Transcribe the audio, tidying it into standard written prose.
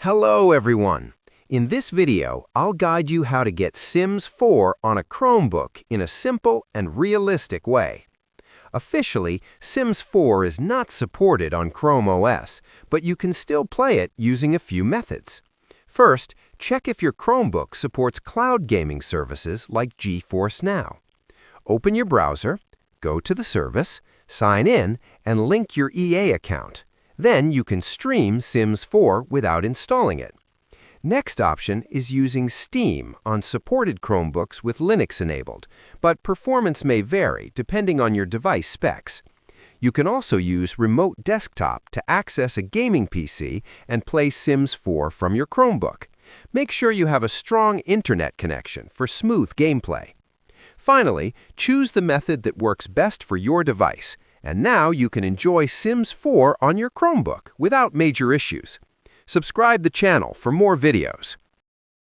Hello everyone! In this video, I'll guide you how to get Sims 4 on a Chromebook in a simple and realistic way. Officially, Sims 4 is not supported on Chrome OS, but you can still play it using a few methods. First, check if your Chromebook supports cloud gaming services like GeForce Now. Open your browser, go to the service, sign in, and link your EA account. Then you can stream Sims 4 without installing it. Next option is using Steam on supported Chromebooks with Linux enabled, but performance may vary depending on your device specs. You can also use Remote Desktop to access a gaming PC and play Sims 4 from your Chromebook. Make sure you have a strong internet connection for smooth gameplay. Finally, choose the method that works best for your device, and now you can enjoy Sims 4 on your Chromebook without major issues. Subscribe the channel for more videos.